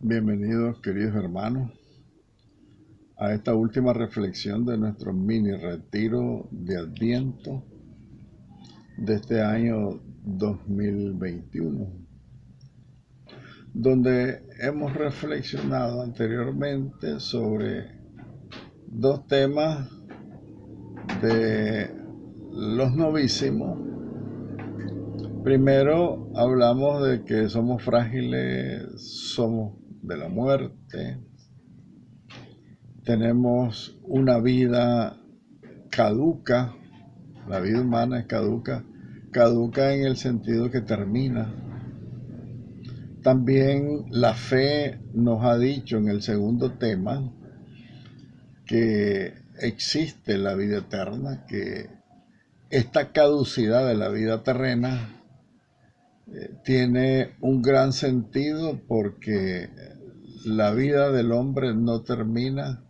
Bienvenidos, queridos hermanos, a esta última reflexión de nuestro mini retiro de Adviento de este año 2021, donde hemos reflexionado anteriormente sobre dos temas de los novísimos. Primero hablamos de que somos frágiles, somos de la muerte, tenemos una vida caduca, la vida humana es caduca, caduca en el sentido que termina. También la fe nos ha dicho en el segundo tema que existe la vida eterna, que esta caducidad de la vida terrena tiene un gran sentido porque la vida del hombre no termina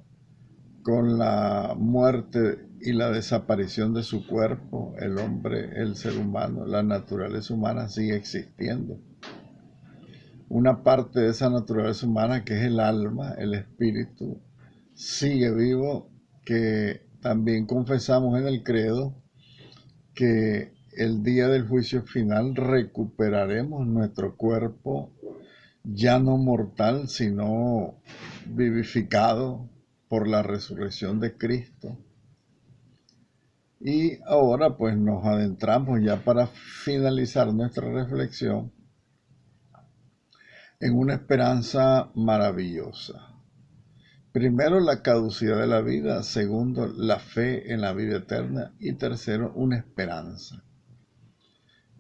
con la muerte y la desaparición de su cuerpo. El hombre, el ser humano, la naturaleza humana sigue existiendo. Una parte de esa naturaleza humana, que es el alma, el espíritu, sigue vivo, que también confesamos en el credo que el día del juicio final recuperaremos nuestro cuerpo ya no mortal, sino vivificado por la resurrección de Cristo. Y ahora pues nos adentramos ya para finalizar nuestra reflexión en una esperanza maravillosa. Primero, la caducidad de la vida. Segundo, la fe en la vida eterna. Y tercero, una esperanza.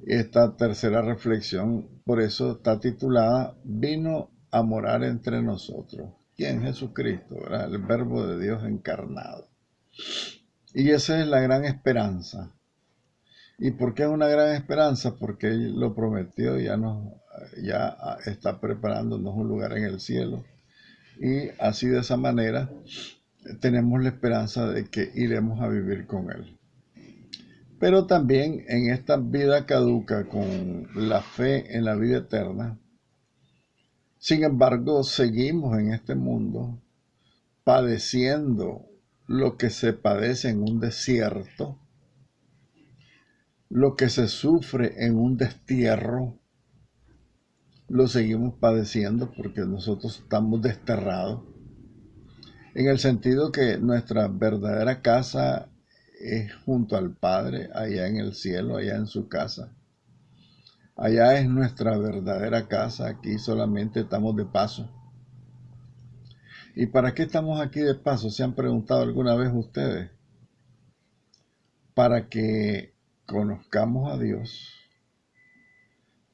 Esta tercera reflexión, por eso está titulada Vino a morar entre nosotros. ¿Quién? Jesucristo, ¿verdad? El Verbo de Dios encarnado. Y esa es la gran esperanza. ¿Y por qué es una gran esperanza? Porque Él lo prometió, ya está preparándonos un lugar en el cielo. Y así de esa manera tenemos la esperanza de que iremos a vivir con Él. Pero también en esta vida caduca con la fe en la vida eterna, sin embargo, seguimos en este mundo padeciendo lo que se padece en un desierto, lo que se sufre en un destierro, lo seguimos padeciendo porque nosotros estamos desterrados, en el sentido que nuestra verdadera casa es junto al Padre, allá en el cielo, allá en su casa. Allá es nuestra verdadera casa, aquí solamente estamos de paso. ¿Y para qué estamos aquí de paso? ¿Se han preguntado alguna vez ustedes? Para que conozcamos a Dios,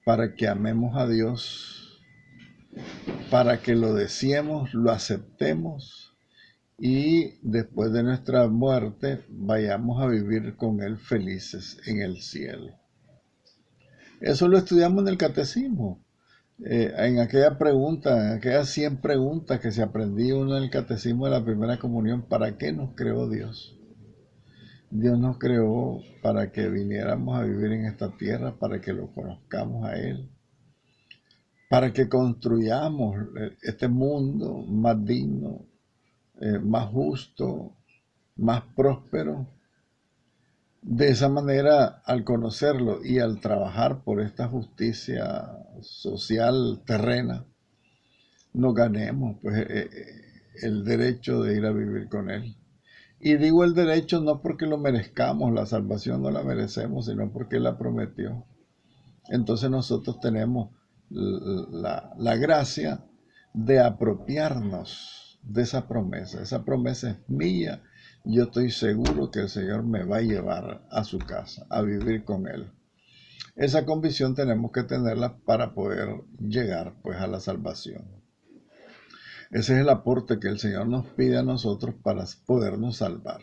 para que amemos a Dios, para que lo deseemos, lo aceptemos y después de nuestra muerte vayamos a vivir con Él felices en el cielo. Eso lo estudiamos en el catecismo. En aquella pregunta, en aquellas 100 preguntas que se aprendía uno en el catecismo de la primera comunión, ¿para qué nos creó Dios? Dios nos creó para que viniéramos a vivir en esta tierra, para que lo conozcamos a Él, para que construyamos este mundo más digno, más justo, más próspero. De esa manera, al conocerlo y al trabajar por esta justicia social terrena, nos ganemos pues, el derecho de ir a vivir con Él. Y digo el derecho no porque lo merezcamos, la salvación no la merecemos, sino porque Él la prometió. Entonces nosotros tenemos la gracia de apropiarnos de esa promesa. Esa promesa es mía. Yo estoy seguro que el Señor me va a llevar a su casa, a vivir con Él. Esa convicción tenemos que tenerla para poder llegar pues a la salvación. Ese es el aporte que el Señor nos pide a nosotros para podernos salvar.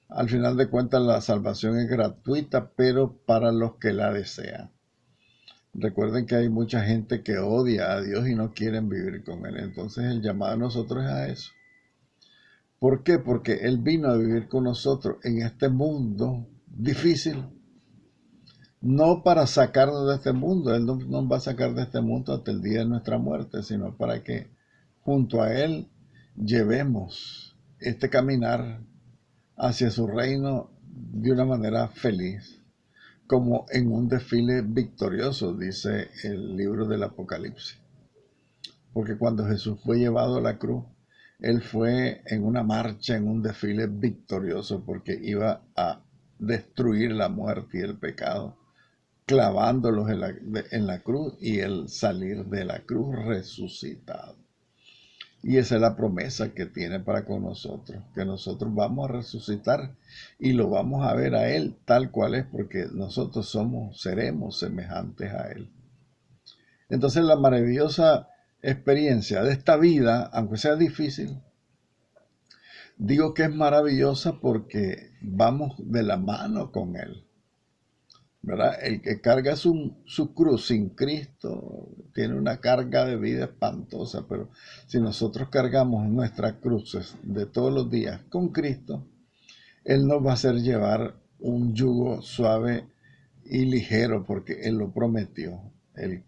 Al final de cuentas, la salvación es gratuita, pero para los que la desean. Recuerden que hay mucha gente que odia a Dios y no quieren vivir con Él. Entonces el llamado a nosotros es a eso. ¿Por qué? Porque Él vino a vivir con nosotros en este mundo difícil, no para sacarnos de este mundo. Él no nos va a sacar de este mundo hasta el día de nuestra muerte, sino para que junto a Él llevemos este caminar hacia su reino de una manera feliz, como en un desfile victorioso, dice el libro del Apocalipsis. Porque cuando Jesús fue llevado a la cruz, Él fue en una marcha, en un desfile victorioso, porque iba a destruir la muerte y el pecado, clavándolos en la cruz y el salir de la cruz resucitado. Y esa es la promesa que tiene para con nosotros, que nosotros vamos a resucitar y lo vamos a ver a Él tal cual es, porque nosotros seremos semejantes a Él. Entonces la maravillosa experiencia de esta vida, aunque sea difícil, digo que es maravillosa porque vamos de la mano con Él, ¿verdad? El que carga su cruz sin Cristo tiene una carga de vida espantosa, pero si nosotros cargamos nuestras cruces de todos los días con Cristo, Él nos va a hacer llevar un yugo suave y ligero, porque Él lo prometió. El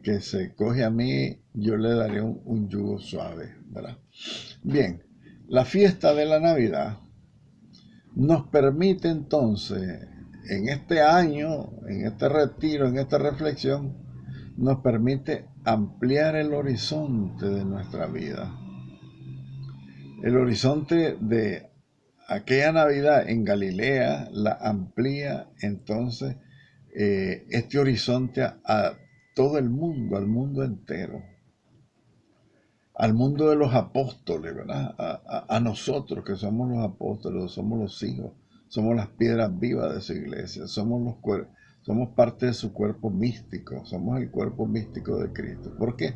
que se coge a mí, yo le daré un yugo suave, ¿verdad? Bien, la fiesta de la Navidad nos permite entonces, en este año, en este retiro, en esta reflexión, nos permite ampliar el horizonte de nuestra vida. El horizonte de aquella Navidad en Galilea la amplía entonces este horizonte a todo el mundo, al mundo entero, al mundo de los apóstoles, ¿verdad? A nosotros que somos los apóstoles, somos los hijos, somos las piedras vivas de su iglesia, somos parte de su cuerpo místico, somos el cuerpo místico de Cristo. ¿Por qué?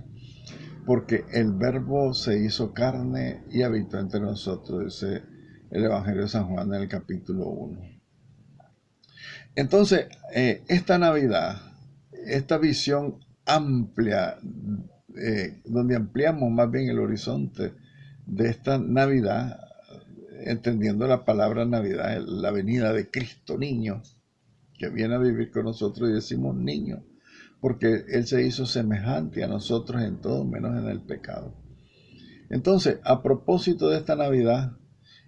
Porque el Verbo se hizo carne y habitó entre nosotros, dice el Evangelio de San Juan en el capítulo 1. Entonces, esta Navidad, esta visión amplia, donde ampliamos más bien el horizonte de esta Navidad, entendiendo la palabra Navidad, la venida de Cristo niño, que viene a vivir con nosotros, y decimos niño, porque Él se hizo semejante a nosotros en todo menos en el pecado. Entonces, a propósito de esta Navidad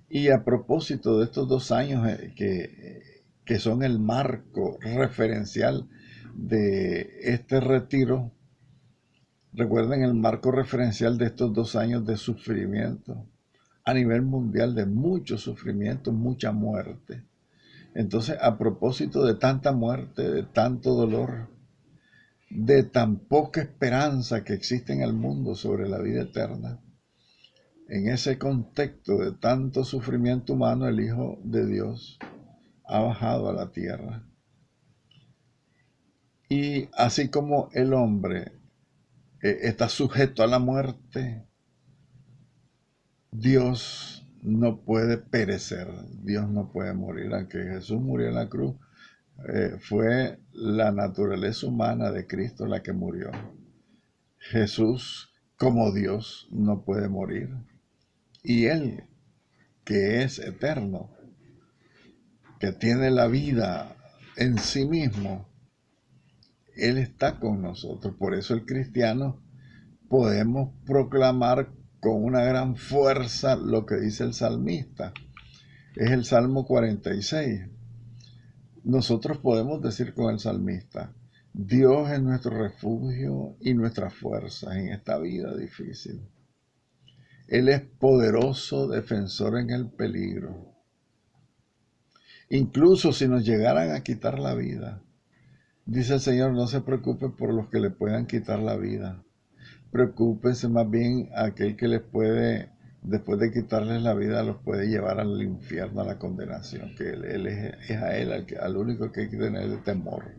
y a propósito de estos 2 años que son el marco referencial de este retiro, recuerden el marco referencial de estos 2 años de sufrimiento a nivel mundial, de mucho sufrimiento, mucha muerte. Entonces, a propósito de tanta muerte, de tanto dolor, de tan poca esperanza que existe en el mundo sobre la vida eterna, en ese contexto de tanto sufrimiento humano, el Hijo de Dios ha bajado a la tierra. Y así como el hombre está sujeto a la muerte, Dios no puede perecer, Dios no puede morir. Aunque Jesús murió en la cruz, fue la naturaleza humana de Cristo la que murió. Jesús, como Dios, no puede morir. Y Él, que es eterno, que tiene la vida en sí mismo, Él está con nosotros. Por eso el cristiano podemos proclamar con una gran fuerza lo que dice el salmista. Es el Salmo 46. Nosotros podemos decir con el salmista: Dios es nuestro refugio y nuestra fuerza en esta vida difícil. Él es poderoso defensor en el peligro. Incluso si nos llegaran a quitar la vida, dice el Señor, no se preocupe por los que le puedan quitar la vida. Preocúpense más bien a aquel que les puede, después de quitarles la vida, los puede llevar al infierno, a la condenación, que él es a Él al único que hay que tener temor.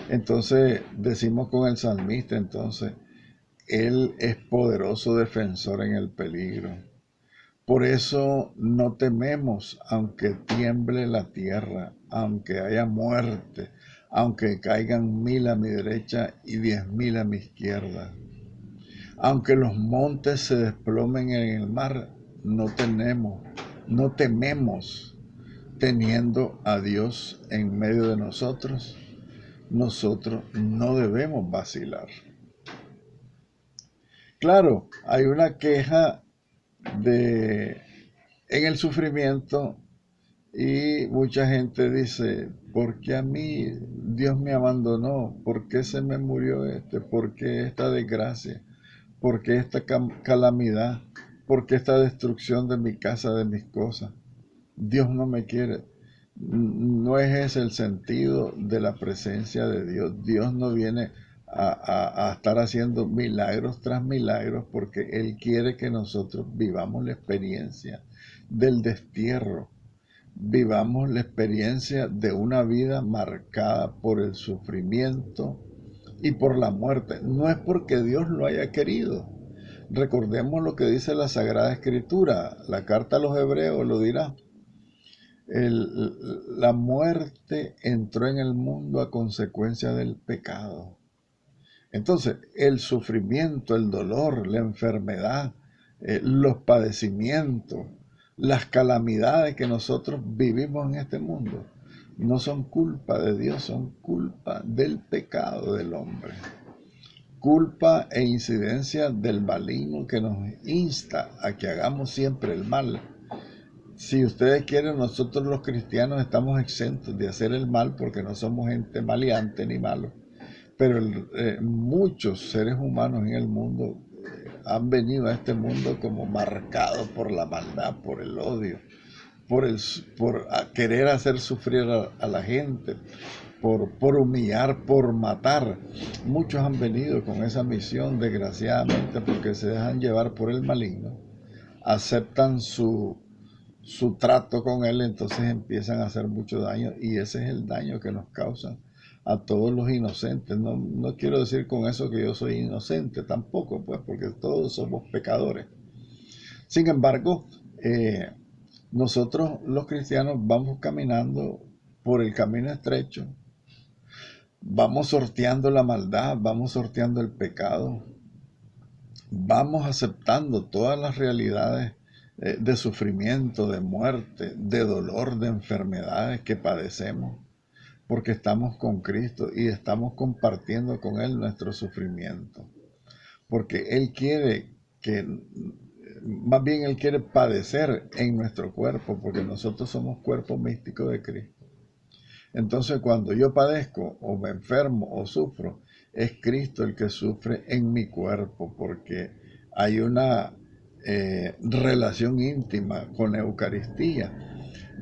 Entonces decimos con el salmista, entonces, Él es poderoso defensor en el peligro. Por eso no tememos, aunque tiemble la tierra, aunque haya muerte, aunque caigan 1000 a mi derecha y 10.000 a mi izquierda. Aunque los montes se desplomen en el mar, no tememos, teniendo a Dios en medio de nosotros, nosotros no debemos vacilar. Claro, hay una queja en el sufrimiento y mucha gente dice, ¿por qué a mí Dios me abandonó? ¿Por qué se me murió este? ¿Por qué esta desgracia? ¿Por qué esta calamidad? ¿Por qué esta destrucción de mi casa, de mis cosas? Dios no me quiere. No es ese el sentido de la presencia de Dios. Dios no viene a estar haciendo milagros tras milagros porque Él quiere que nosotros vivamos la experiencia del destierro, vivamos la experiencia de una vida marcada por el sufrimiento y por la muerte. No es porque Dios lo haya querido. Recordemos lo que dice la Sagrada Escritura, la carta a los Hebreos lo dirá. La muerte entró en el mundo a consecuencia del pecado. Entonces, el sufrimiento, el dolor, la enfermedad, los padecimientos, las calamidades que nosotros vivimos en este mundo, no son culpa de Dios, son culpa del pecado del hombre. Culpa e incidencia del maligno que nos insta a que hagamos siempre el mal. Si ustedes quieren, nosotros los cristianos estamos exentos de hacer el mal porque no somos gente maleante ni malo. Pero muchos seres humanos en el mundo han venido a este mundo como marcados por la maldad, por el odio, por querer hacer sufrir a la gente, por humillar, por matar. Muchos han venido con esa misión, desgraciadamente, porque se dejan llevar por el maligno, aceptan su trato con él, entonces empiezan a hacer mucho daño y ese es el daño que nos causan a todos los inocentes. No quiero decir con eso que yo soy inocente tampoco, pues, porque todos somos pecadores. Sin embargo, nosotros los cristianos vamos caminando por el camino estrecho, vamos sorteando la maldad, vamos sorteando el pecado, vamos aceptando todas las realidades de sufrimiento, de muerte, de dolor, de enfermedades que padecemos, porque estamos con Cristo y estamos compartiendo con Él nuestro sufrimiento, porque Él quiere más bien Él quiere padecer en nuestro cuerpo, porque nosotros somos cuerpo místico de Cristo. Entonces, cuando yo padezco o me enfermo o sufro, es Cristo el que sufre en mi cuerpo, porque hay una relación íntima con la Eucaristía.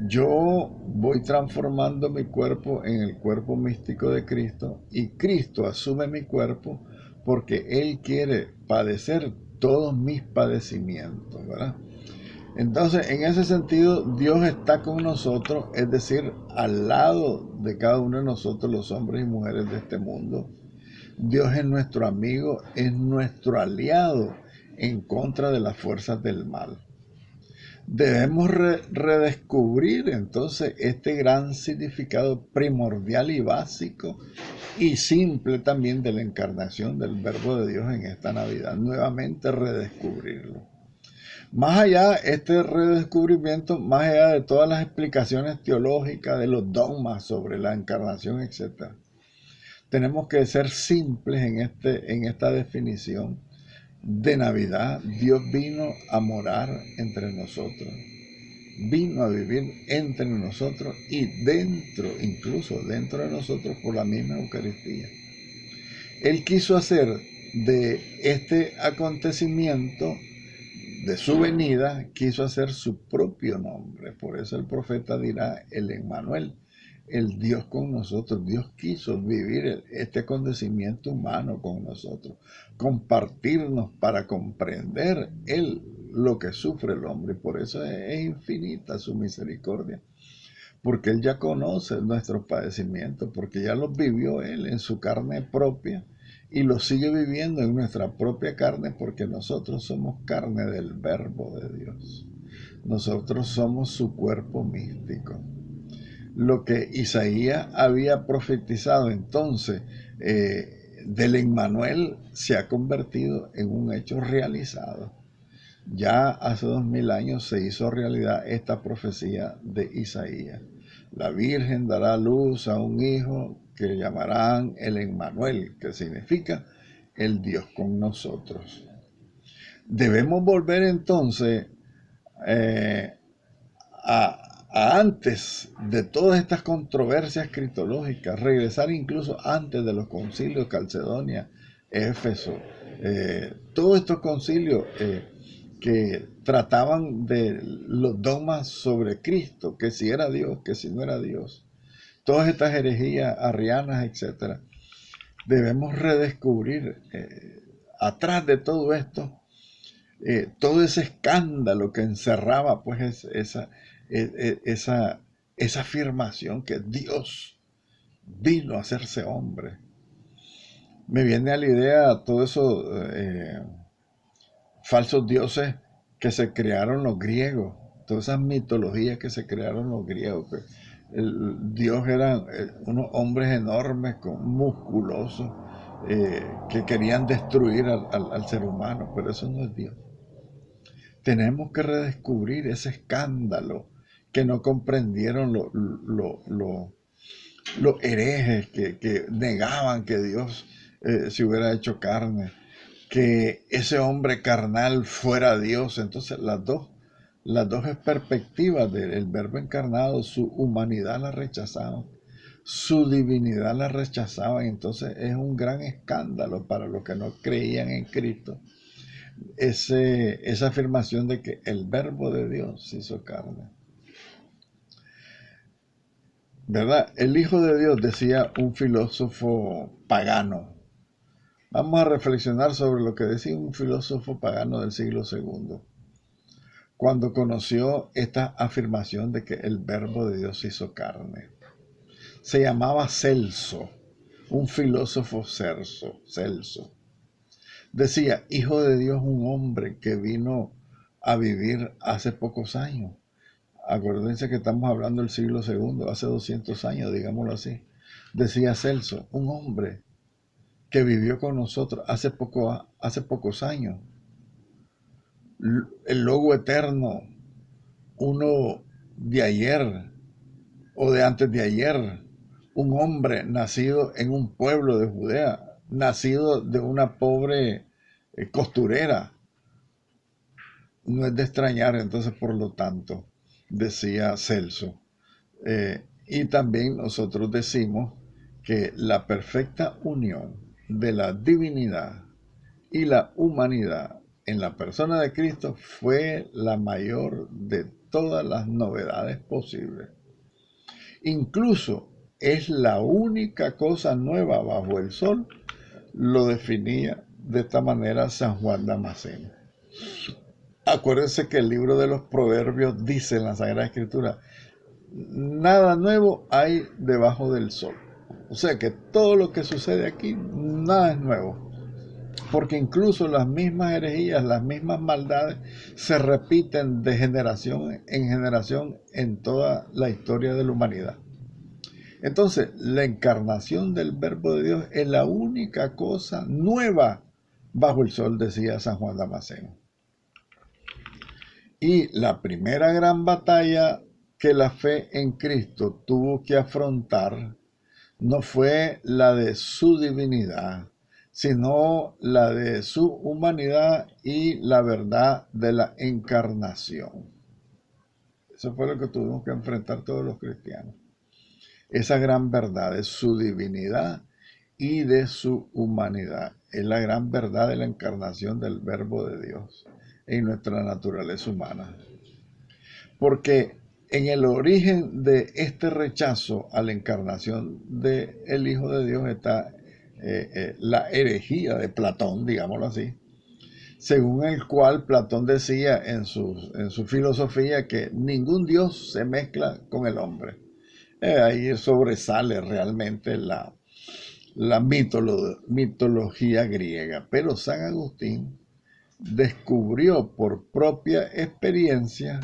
Yo voy transformando mi cuerpo en el cuerpo místico de Cristo y Cristo asume mi cuerpo porque Él quiere padecer todos mis padecimientos, ¿verdad? Entonces, en ese sentido, Dios está con nosotros, es decir, al lado de cada uno de nosotros, los hombres y mujeres de este mundo. Dios es nuestro amigo, es nuestro aliado en contra de las fuerzas del mal. Debemos redescubrir entonces este gran significado primordial y básico y simple también de la encarnación del Verbo de Dios en esta Navidad. Nuevamente redescubrirlo. Más allá, este redescubrimiento, más allá de todas las explicaciones teológicas, de los dogmas sobre la encarnación, etc., tenemos que ser simples en esta definición de Navidad. Dios vino a morar entre nosotros, vino a vivir entre nosotros y incluso dentro de nosotros por la misma Eucaristía. Él quiso hacer de este acontecimiento, de su venida, quiso hacer su propio nombre. Por eso el profeta dirá, el Emmanuel, el Dios con nosotros. Dios quiso vivir este acontecimiento humano con nosotros, compartirnos para comprender Él lo que sufre el hombre. Por eso es infinita su misericordia, porque Él ya conoce nuestros padecimientos, porque ya los vivió Él en su carne propia y los sigue viviendo en nuestra propia carne, porque nosotros somos carne del Verbo de Dios. Nosotros somos su cuerpo místico. Lo que Isaías había profetizado entonces del Emmanuel se ha convertido en un hecho realizado. Ya hace 2000 años se hizo realidad esta profecía de Isaías. La Virgen dará luz a un hijo que llamarán el Emmanuel, que significa el Dios con nosotros. Debemos volver entonces eh, a antes de todas estas controversias cristológicas, regresar incluso antes de los concilios Calcedonia, Éfeso, todos estos concilios que trataban de los dogmas sobre Cristo, que si era Dios, que si no era Dios, todas estas herejías arrianas, etcétera. Debemos redescubrir atrás de todo esto todo ese escándalo que encerraba pues esa afirmación que Dios vino a hacerse hombre. Me viene a la idea todos esos falsos dioses que se crearon los griegos, todas esas mitologías que se crearon los griegos. Que Dios eran unos hombres enormes, musculosos, que querían destruir al ser humano, pero eso no es Dios. Tenemos que redescubrir ese escándalo que no comprendieron los herejes que negaban que Dios se hubiera hecho carne, que ese hombre carnal fuera Dios. Entonces las dos perspectivas del verbo encarnado, su humanidad la rechazaban, su divinidad la rechazaban. Entonces es un gran escándalo para los que no creían en Cristo esa afirmación de que el verbo de Dios se hizo carne. ¿Verdad? El Hijo de Dios, decía un filósofo pagano. Vamos a reflexionar sobre lo que decía un filósofo pagano del siglo II, cuando conoció esta afirmación de que el verbo de Dios se hizo carne. Se llamaba Celso, un filósofo Celso. Decía, Hijo de Dios, un hombre que vino a vivir hace pocos años. Acuérdense que estamos hablando del siglo II, hace 200 años, digámoslo así. Decía Celso, un hombre que vivió con nosotros hace pocos años. El logo eterno, uno de ayer o de antes de ayer, un hombre nacido en un pueblo de Judea, nacido de una pobre costurera. No es de extrañar, entonces, por lo tanto, decía Celso. Y también nosotros decimos que la perfecta unión de la divinidad y la humanidad en la persona de Cristo fue la mayor de todas las novedades posibles. Incluso es la única cosa nueva bajo el sol, lo definía de esta manera San Juan Damasceno. Acuérdense que el libro de los Proverbios dice en la Sagrada Escritura, nada nuevo hay debajo del sol. O sea que todo lo que sucede aquí, nada es nuevo. Porque incluso las mismas herejías, las mismas maldades, se repiten de generación en generación en toda la historia de la humanidad. Entonces, la encarnación del Verbo de Dios es la única cosa nueva bajo el sol, decía San Juan Damasceno. Y la primera gran batalla que la fe en Cristo tuvo que afrontar no fue la de su divinidad, sino la de su humanidad y la verdad de la encarnación. Eso fue lo que tuvimos que enfrentar todos los cristianos. Esa gran verdad de su divinidad y de su humanidad. Es la gran verdad de la encarnación del Verbo de Dios en nuestra naturaleza humana. Porque en el origen de este rechazo a la encarnación del Hijo de Dios está la herejía de Platón, digámoslo así, según el cual Platón decía en su filosofía que ningún Dios se mezcla con el hombre. Ahí sobresale realmente la mitología griega. Pero San Agustín descubrió por propia experiencia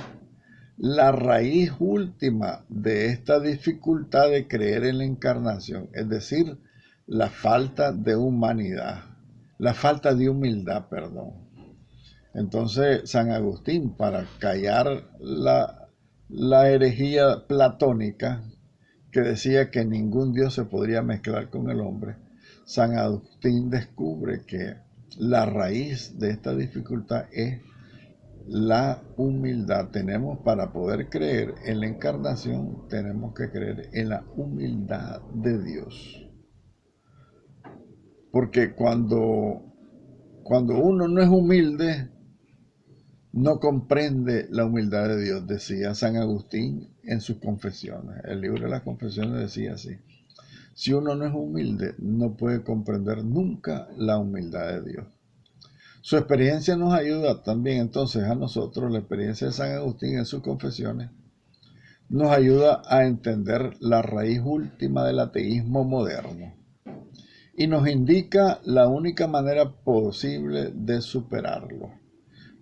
la raíz última de esta dificultad de creer en la encarnación, es decir, la falta de humanidad, la falta de humildad, perdón. Entonces, San Agustín, para callar la herejía platónica que decía que ningún Dios se podría mezclar con el hombre, San Agustín descubre que la raíz de esta dificultad es la humildad. Tenemos, para poder creer en la encarnación, tenemos que creer en la humildad de Dios. Porque cuando uno no es humilde, no comprende la humildad de Dios, decía San Agustín en sus confesiones. El libro de las confesiones decía así: si uno no es humilde, no puede comprender nunca la humildad de Dios. Su experiencia nos ayuda también entonces a nosotros, la experiencia de San Agustín en sus confesiones, nos ayuda a entender la raíz última del ateísmo moderno y nos indica la única manera posible de superarlo.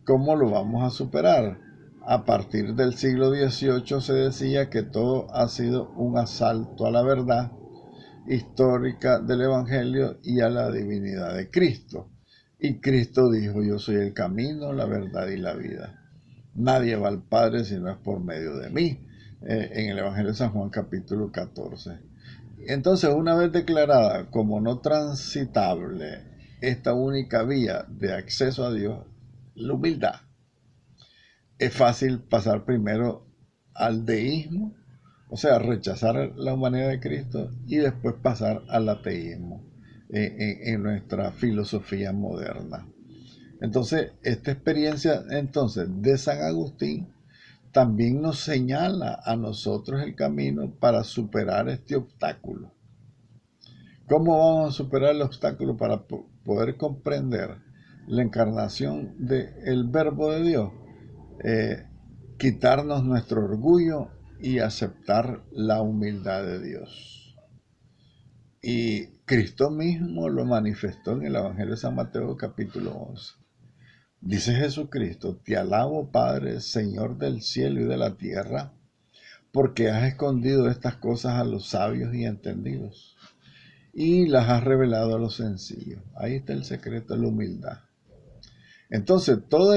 ¿Cómo lo vamos a superar? A partir del siglo XVIII se decía que todo ha sido un asalto a la verdad histórica del Evangelio y a la divinidad de Cristo. Y Cristo dijo: yo soy el camino, la verdad y la vida. Nadie va al Padre si no es por medio de mí. En el Evangelio de San Juan capítulo 14. Entonces, una vez declarada como no transitable esta única vía de acceso a Dios, la humildad, es fácil pasar primero al deísmo, o sea, rechazar la humanidad de Cristo, y después pasar al ateísmo en nuestra filosofía moderna. Entonces, esta experiencia entonces de San Agustín también nos señala a nosotros el camino para superar este obstáculo. ¿Cómo vamos a superar el obstáculo para poder comprender la encarnación del Verbo de Dios? Quitarnos nuestro orgullo y aceptar la humildad de Dios. Y Cristo mismo lo manifestó en el Evangelio de San Mateo capítulo 11. Dice Jesucristo: te alabo, Padre, Señor del cielo y de la tierra, porque has escondido estas cosas a los sabios y entendidos y las has revelado a los sencillos. Ahí está el secreto de la humildad. Entonces, toda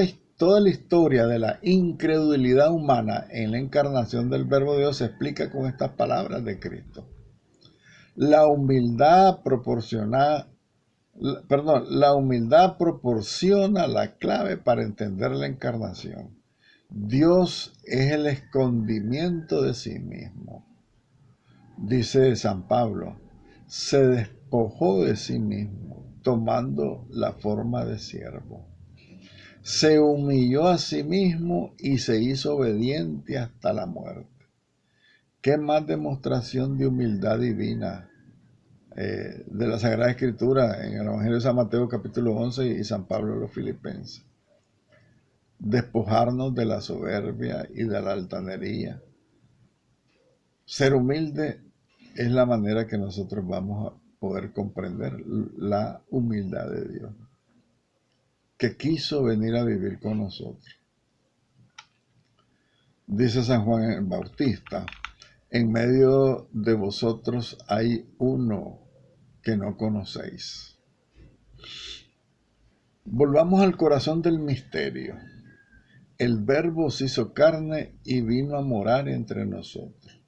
la historia de la incredulidad humana en la encarnación del Verbo de Dios se explica con estas palabras de Cristo. La humildad proporciona la clave para entender la encarnación. Dios es el escondimiento de sí mismo. Dice San Pablo: se despojó de sí mismo, tomando la forma de siervo. Se humilló a sí mismo y se hizo obediente hasta la muerte. ¿Qué más demostración de humildad divina de la Sagrada Escritura en el Evangelio de San Mateo capítulo 11 y San Pablo a los Filipenses? Despojarnos de la soberbia y de la altanería. Ser humilde es la manera que nosotros vamos a poder comprender la humildad de Dios, que quiso venir a vivir con nosotros. Dice San Juan el Bautista: en medio de vosotros hay uno que no conocéis. Volvamos al corazón del misterio. El Verbo se hizo carne y vino a morar entre nosotros.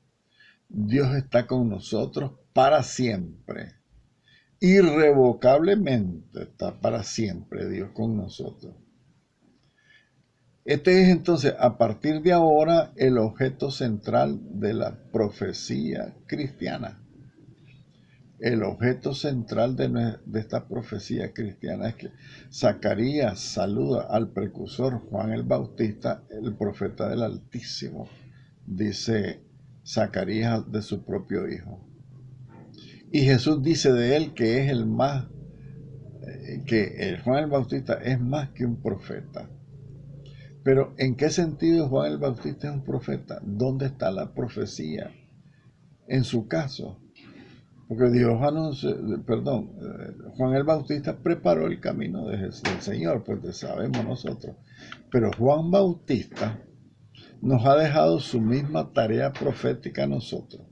Dios está con nosotros para siempre. Irrevocablemente está para siempre Dios con nosotros. Este es entonces, a partir de ahora, el objeto central de la profecía cristiana. El objeto central de esta profecía cristiana es que Zacarías saluda al precursor Juan el Bautista, el profeta del Altísimo, dice Zacarías de su propio hijo. Y Jesús dice de él que es el Juan el Bautista es más que un profeta. Pero ¿en qué sentido Juan el Bautista es un profeta? ¿Dónde está la profecía? En su caso, porque Juan el Bautista preparó el camino del Señor, pues sabemos nosotros. Pero Juan Bautista nos ha dejado su misma tarea profética a nosotros.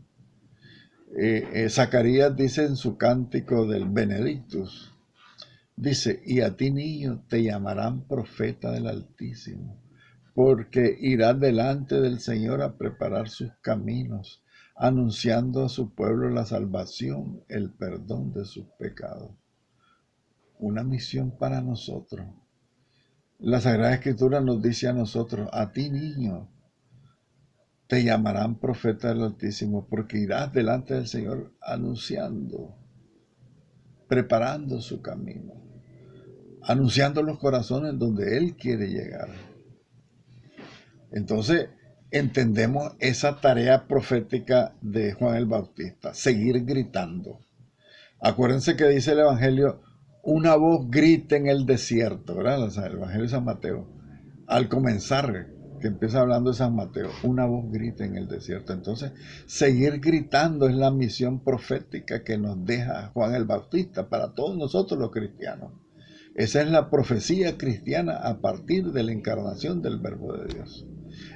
Zacarías dice en su cántico del Benedictus: Dice, y a ti niño te llamarán profeta del Altísimo, porque irás delante del Señor a preparar sus caminos, anunciando a su pueblo la salvación, el perdón de sus pecados. Una misión para nosotros. La Sagrada Escritura nos dice a nosotros, a ti niño, te llamarán profeta del Altísimo, porque irás delante del Señor anunciando, preparando su camino, anunciando los corazones donde Él quiere llegar. Entonces, entendemos esa tarea profética de Juan el Bautista, seguir gritando. Acuérdense que dice el Evangelio, una voz grita en el desierto, ¿verdad? El Evangelio de San Mateo. Al comenzar, que empieza hablando de San Mateo, una voz grita en el desierto. Entonces, seguir gritando es la misión profética que nos deja Juan el Bautista para todos nosotros los cristianos. Esa es la profecía cristiana a partir de la encarnación del Verbo de Dios.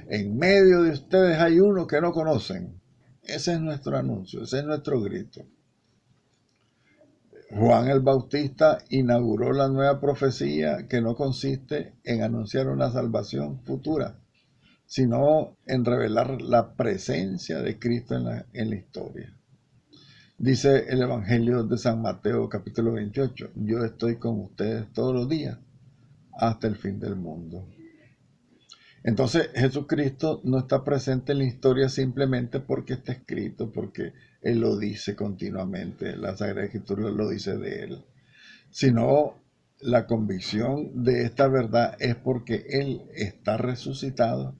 En medio de ustedes hay uno que no conocen. Ese es nuestro anuncio, ese es nuestro grito. Juan el Bautista inauguró la nueva profecía que no consiste en anunciar una salvación futura, sino en revelar la presencia de Cristo en la historia. Dice el Evangelio de San Mateo capítulo 28, yo estoy con ustedes todos los días hasta el fin del mundo. Entonces Jesucristo no está presente en la historia simplemente porque está escrito, porque Él lo dice continuamente, la Sagrada Escritura lo dice de Él, sino la convicción de esta verdad es porque Él está resucitado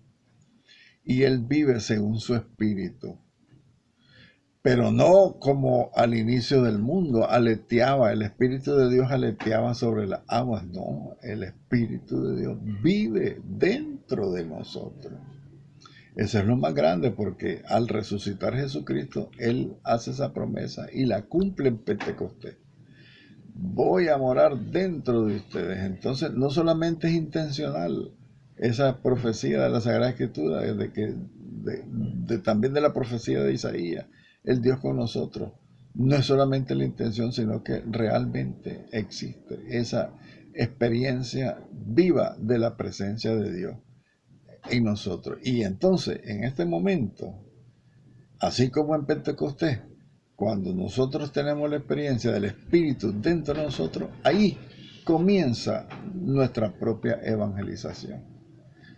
y Él vive según su espíritu. Pero no como al inicio del mundo, aleteaba, el Espíritu de Dios aleteaba sobre las aguas. No, el Espíritu de Dios vive dentro de nosotros. Eso es lo más grande porque al resucitar Jesucristo, Él hace esa promesa y la cumple en Pentecostés. Voy a morar dentro de ustedes. Entonces, no solamente es intencional esa profecía de la Sagrada Escritura, también de la profecía de Isaías, el Dios con nosotros. No es solamente la intención, sino que realmente existe esa experiencia viva de la presencia de Dios en nosotros. Y entonces, en este momento, así como en Pentecostés, cuando nosotros tenemos la experiencia del Espíritu dentro de nosotros, ahí comienza nuestra propia evangelización,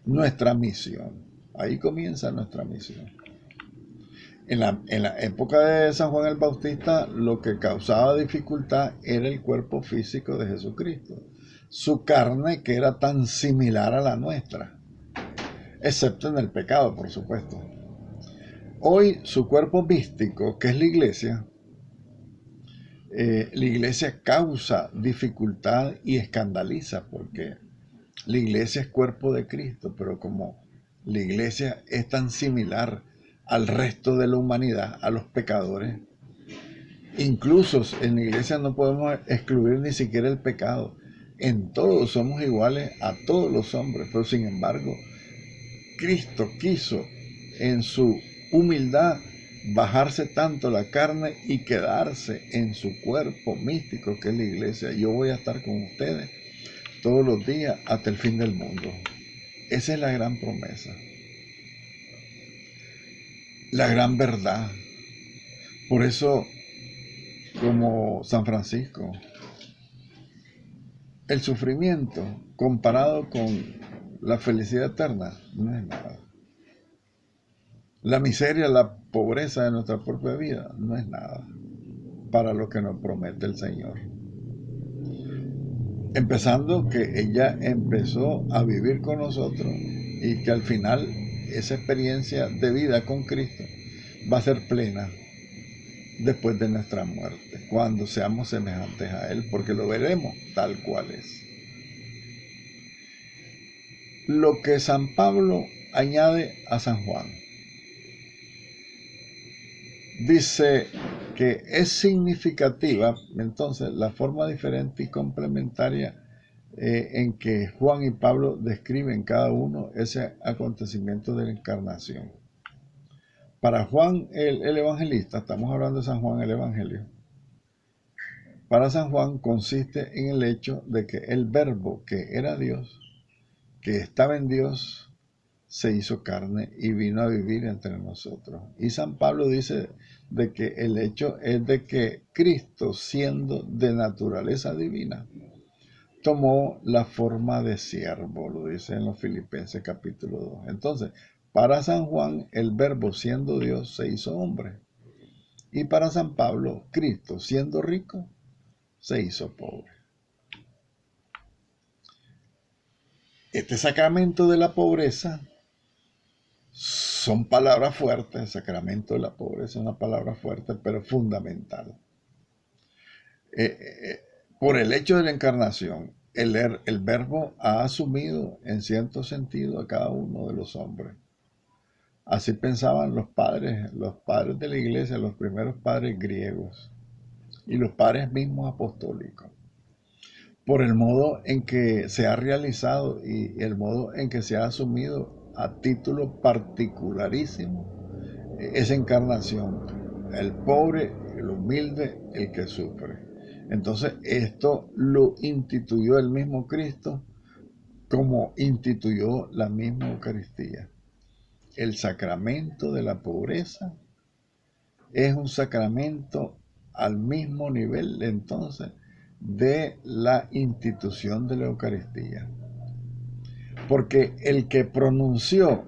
nuestra misión. Ahí comienza nuestra misión. En la época de San Juan el Bautista, lo que causaba dificultad era el cuerpo físico de Jesucristo, su carne que era tan similar a la nuestra, excepto en el pecado, por supuesto. Hoy su cuerpo místico, que es la iglesia causa dificultad y escandaliza, porque la iglesia es cuerpo de Cristo, pero como la iglesia es tan similar al resto de la humanidad, a los pecadores, incluso en la iglesia no podemos excluir ni siquiera el pecado. En todos somos iguales a todos los hombres, pero sin embargo, Cristo quiso en su humildad bajarse tanto la carne y quedarse en su cuerpo místico que es la iglesia. Yo voy a estar con ustedes todos los días hasta el fin del mundo. Esa es la gran promesa, la gran verdad. Por eso, como San Francisco, el sufrimiento comparado con la felicidad eterna no es nada. La miseria, la pobreza de nuestra propia vida no es nada para lo que nos promete el Señor. Empezando que ella empezó a vivir con nosotros y que al final esa experiencia de vida con Cristo va a ser plena después de nuestra muerte, cuando seamos semejantes a Él, porque lo veremos tal cual es. Lo que San Pablo añade a San Juan. Dice que es significativa, entonces, la forma diferente y complementaria en que Juan y Pablo describen cada uno ese acontecimiento de la encarnación. Para Juan el evangelista, estamos hablando de San Juan el Evangelio, para San Juan consiste en el hecho de que el Verbo que era Dios, que estaba en Dios, se hizo carne y vino a vivir entre nosotros. Y San Pablo dice de que el hecho es de que Cristo, siendo de naturaleza divina, tomó la forma de siervo, lo dice en los Filipenses capítulo 2. Entonces, para San Juan, el Verbo siendo Dios se hizo hombre. Y para San Pablo, Cristo siendo rico, se hizo pobre. Este sacramento de la pobreza son palabras fuertes. El sacramento de la pobreza es una palabra fuerte, pero fundamental. Por el hecho de la encarnación, el Verbo ha asumido en cierto sentido a cada uno de los hombres. Así pensaban los padres de la iglesia, los primeros padres griegos y los padres mismos apostólicos. Por el modo en que se ha realizado y el modo en que se ha asumido a título particularísimo esa encarnación, el pobre, el humilde, el que sufre. Entonces esto lo instituyó el mismo Cristo como instituyó la misma Eucaristía. El sacramento de la pobreza es un sacramento al mismo nivel entonces de la institución de la Eucaristía. Porque el que pronunció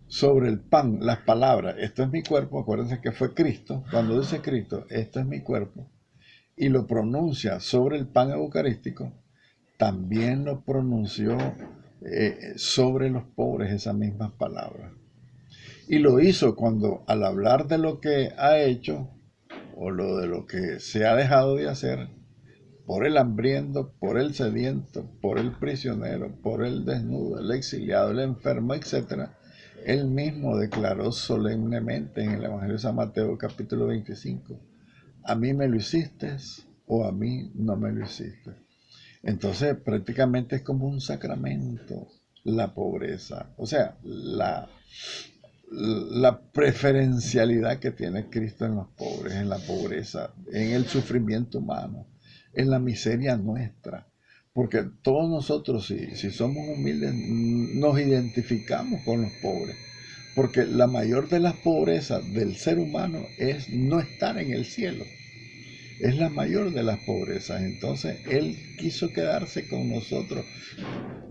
sobre el pan las palabras, esto es mi cuerpo, acuérdense que fue Cristo, cuando dice Cristo, esto es mi cuerpo, y lo pronuncia sobre el pan eucarístico, también lo pronunció sobre los pobres esas mismas palabras. Y lo hizo cuando al hablar de lo que ha hecho o de lo que se ha dejado de hacer, por el hambriento, por el sediento, por el prisionero, por el desnudo, el exiliado, el enfermo, etc., él mismo declaró solemnemente en el Evangelio de San Mateo capítulo 25, a mí me lo hiciste o a mí no me lo hiciste. Entonces prácticamente es como un sacramento la pobreza, o sea, la preferencialidad que tiene Cristo en los pobres, en la pobreza, en el sufrimiento humano, en la miseria nuestra. Porque todos nosotros, si somos humildes, nos identificamos con los pobres. Porque la mayor de las pobrezas del ser humano es no estar en el cielo. Es la mayor de las pobrezas. Entonces Él quiso quedarse con nosotros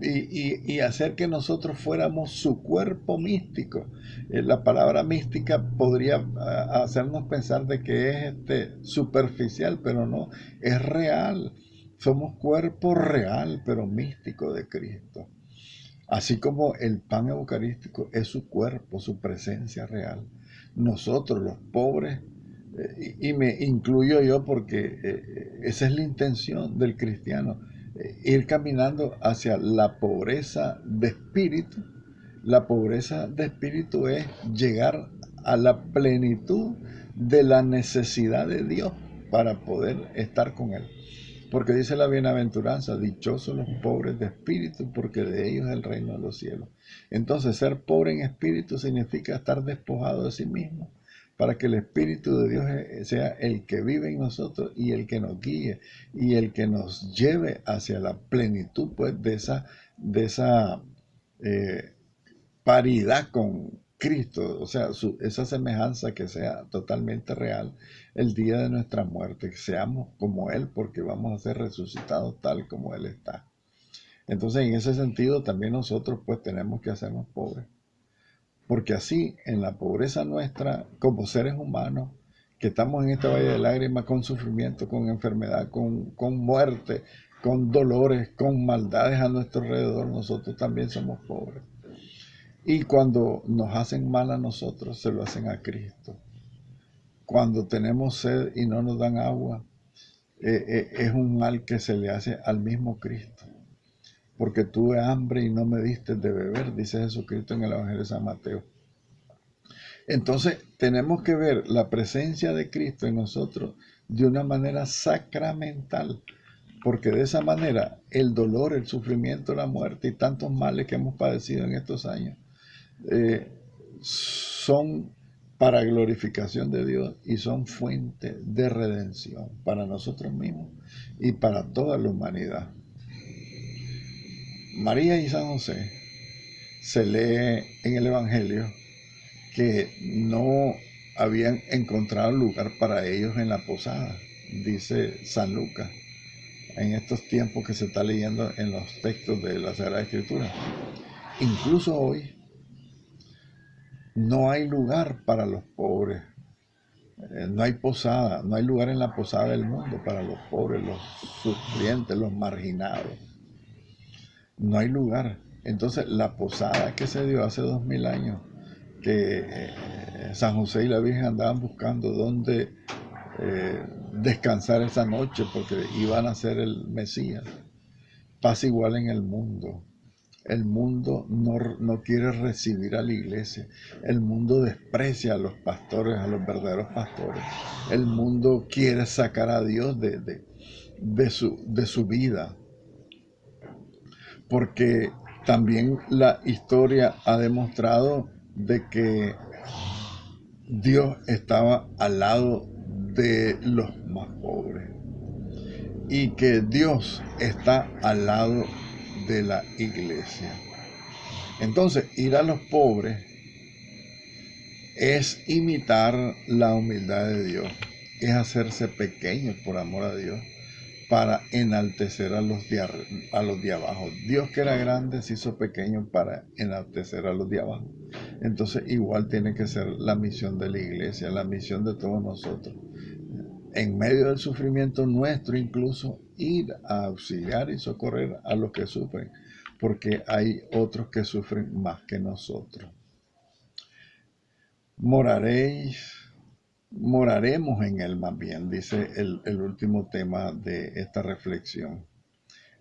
y hacer que nosotros fuéramos su cuerpo místico. La palabra mística podría hacernos pensar de que es superficial, pero no, es real. Somos cuerpo real, pero místico de Cristo. Así como el pan eucarístico es su cuerpo, su presencia real. Nosotros los pobres, y me incluyo yo porque esa es la intención del cristiano, ir caminando hacia la pobreza de espíritu. La pobreza de espíritu es llegar a la plenitud de la necesidad de Dios para poder estar con Él. Porque dice la bienaventuranza, dichosos los pobres de espíritu, porque de ellos es el reino de los cielos. Entonces, ser pobre en espíritu significa estar despojado de sí mismo, para que el Espíritu de Dios sea el que vive en nosotros y el que nos guíe y el que nos lleve hacia la plenitud pues, de esa paridad con Cristo, o sea, esa semejanza que sea totalmente real el día de nuestra muerte, que seamos como Él, porque vamos a ser resucitados tal como Él está. Entonces, en ese sentido, también nosotros pues tenemos que hacernos pobres. Porque así, en la pobreza nuestra, como seres humanos, que estamos en este valle de lágrimas, con sufrimiento, con enfermedad, con muerte, con dolores, con maldades a nuestro alrededor, nosotros también somos pobres. Y cuando nos hacen mal a nosotros, se lo hacen a Cristo. Cuando tenemos sed y no nos dan agua, es un mal que se le hace al mismo Cristo. Porque tuve hambre y no me diste de beber, dice Jesucristo en el Evangelio de San Mateo. Entonces tenemos que ver la presencia de Cristo en nosotros de una manera sacramental, porque de esa manera el dolor, el sufrimiento, la muerte y tantos males que hemos padecido en estos años son para glorificación de Dios y son fuente de redención para nosotros mismos y para toda la humanidad. María y San José se lee en el Evangelio que no habían encontrado lugar para ellos en la posada, dice San Lucas, en estos tiempos que se está leyendo en los textos de la Sagrada Escritura. Incluso hoy no hay lugar para los pobres, no hay posada, no hay lugar en la posada del mundo para los pobres, los sufrientes, los marginados. No hay lugar. Entonces la posada que se dio hace 2000 años, que San José y la Virgen andaban buscando dónde descansar esa noche porque iban a ser el Mesías, pasa igual en el mundo. El mundo no quiere recibir a la iglesia. El mundo desprecia a los pastores, a los verdaderos pastores. El mundo quiere sacar a Dios de su vida. Porque también la historia ha demostrado de que Dios estaba al lado de los más pobres. Y que Dios está al lado de la iglesia. Entonces, ir a los pobres es imitar la humildad de Dios, es hacerse pequeño por amor a Dios para enaltecer a los de abajo. Dios, que era grande, se hizo pequeño para enaltecer a los de abajo. Entonces, igual tiene que ser la misión de la iglesia, la misión de todos nosotros. En medio del sufrimiento nuestro, incluso ir a auxiliar y socorrer a los que sufren, porque hay otros que sufren más que nosotros. Moraremos en él más bien, dice el último tema de esta reflexión.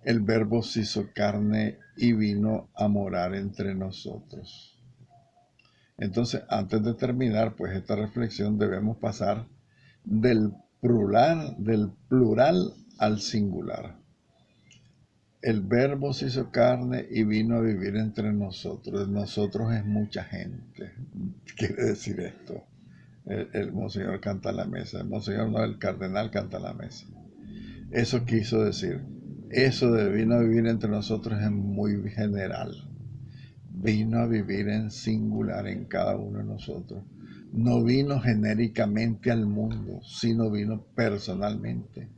El Verbo se hizo carne y vino a morar entre nosotros. Entonces, antes de terminar pues esta reflexión, debemos pasar del plural al singular. El Verbo se hizo carne y vino a vivir entre nosotros. Nosotros es mucha gente. Quiere decir esto. El monseñor canta en la mesa. El monseñor no, el cardenal canta en la mesa. Eso quiso decir. Eso de vino a vivir entre nosotros es muy general. Vino a vivir en singular en cada uno de nosotros. No vino genéricamente al mundo, sino vino personalmente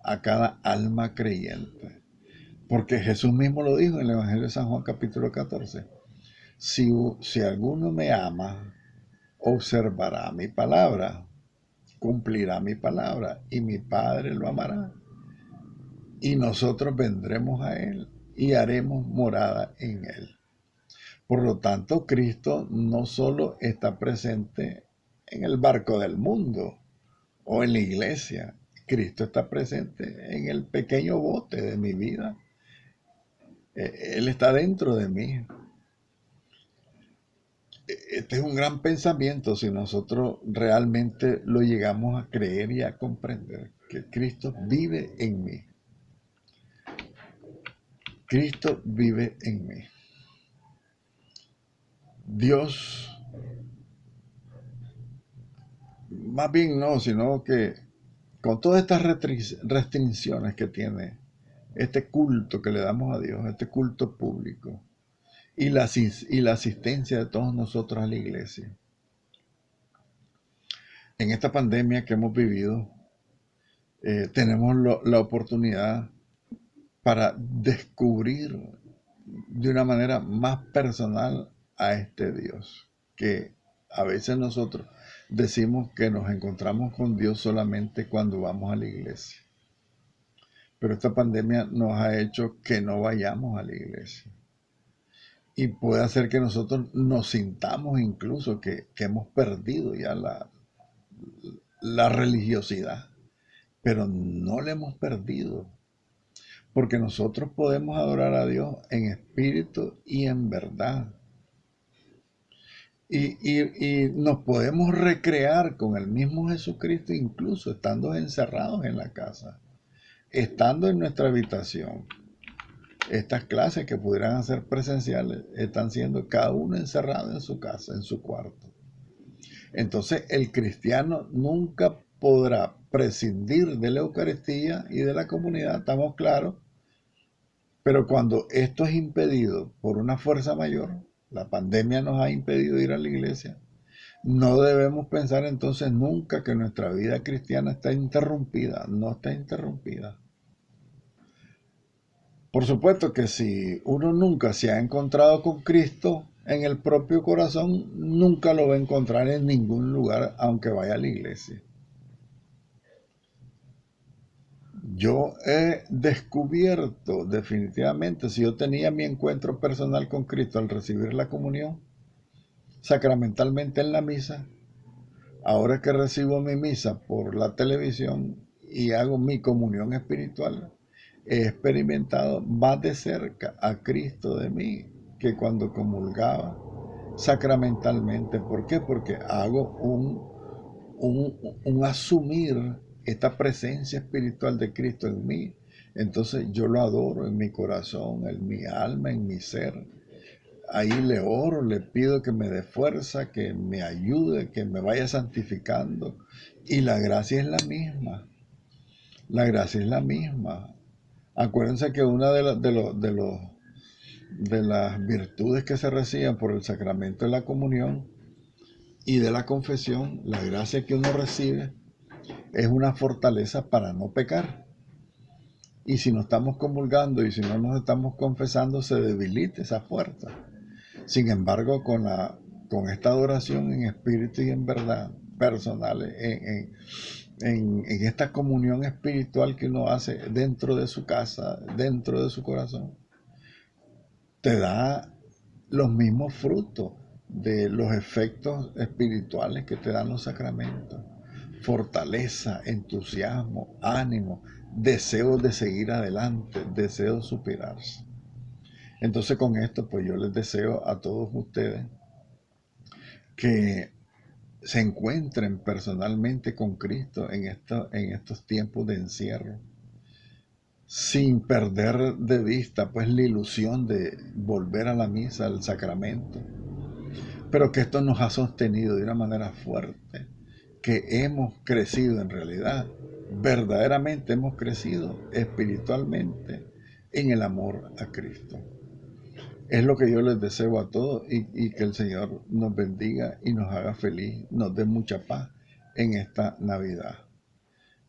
a cada alma creyente. Porque Jesús mismo lo dijo en el Evangelio de San Juan capítulo 14. Si alguno me ama, observará mi palabra, cumplirá mi palabra, y mi Padre lo amará. Y nosotros vendremos a él y haremos morada en él. Por lo tanto, Cristo no solo está presente en el barco del mundo o en la iglesia. Cristo está presente en el pequeño bote de mi vida. Él está dentro de mí. Este es un gran pensamiento si nosotros realmente lo llegamos a creer y a comprender, que Cristo vive en mí. Cristo vive en mí. Dios, más bien no, sino que con todas estas restricciones que tiene este culto que le damos a Dios, este culto público, y la asistencia de todos nosotros a la iglesia. En esta pandemia que hemos vivido, tenemos la oportunidad para descubrir de una manera más personal a este Dios, que a veces nosotros decimos que nos encontramos con Dios solamente cuando vamos a la iglesia. Pero esta pandemia nos ha hecho que no vayamos a la iglesia. Y puede hacer que nosotros nos sintamos incluso que hemos perdido ya la religiosidad. Pero no la hemos perdido. Porque nosotros podemos adorar a Dios en espíritu y en verdad. Y nos podemos recrear con el mismo Jesucristo, incluso estando encerrados en la casa, estando en nuestra habitación. Estas clases que pudieran ser presenciales están siendo cada uno encerrado en su casa, en su cuarto. Entonces el cristiano nunca podrá prescindir de la Eucaristía y de la comunidad, estamos claros, pero cuando esto es impedido por una fuerza mayor, la pandemia nos ha impedido ir a la iglesia, no debemos pensar entonces nunca que nuestra vida cristiana está interrumpida, no está interrumpida. Por supuesto que si uno nunca se ha encontrado con Cristo en el propio corazón, nunca lo va a encontrar en ningún lugar, aunque vaya a la iglesia. Yo he descubierto definitivamente, si yo tenía mi encuentro personal con Cristo al recibir la comunión, sacramentalmente en la misa, ahora que recibo mi misa por la televisión y hago mi comunión espiritual, he experimentado más de cerca a Cristo de mí que cuando comulgaba sacramentalmente. ¿Por qué? Porque hago un asumir esta presencia espiritual de Cristo en mí. Entonces yo lo adoro en mi corazón, en mi alma, en mi ser. Ahí le oro, le pido que me dé fuerza, que me ayude, que me vaya santificando. Y la gracia es la misma. La gracia es la misma. Acuérdense que una de las virtudes que se reciben por el sacramento de la comunión y de la confesión, la gracia que uno recibe, es una fortaleza para no pecar. Y si no estamos comulgando y si no nos estamos confesando, se debilita esa fuerza. Sin embargo, con esta adoración en espíritu y en verdad personal, en esta comunión espiritual que uno hace dentro de su casa, dentro de su corazón, te da los mismos frutos de los efectos espirituales que te dan los sacramentos. Fortaleza, entusiasmo, ánimo, deseo de seguir adelante, deseo de superarse. Entonces con esto pues yo les deseo a todos ustedes que se encuentren personalmente con Cristo en estos tiempos de encierro, sin perder de vista pues la ilusión de volver a la misa, al sacramento, pero que esto nos ha sostenido de una manera fuerte, que hemos crecido en realidad, verdaderamente hemos crecido espiritualmente en el amor a Cristo. Es lo que yo les deseo a todos y que el Señor nos bendiga y nos haga feliz, nos dé mucha paz en esta Navidad.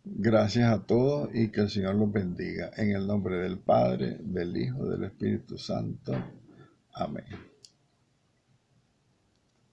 Gracias a todos y que el Señor los bendiga. En el nombre del Padre, del Hijo, del Espíritu Santo. Amén.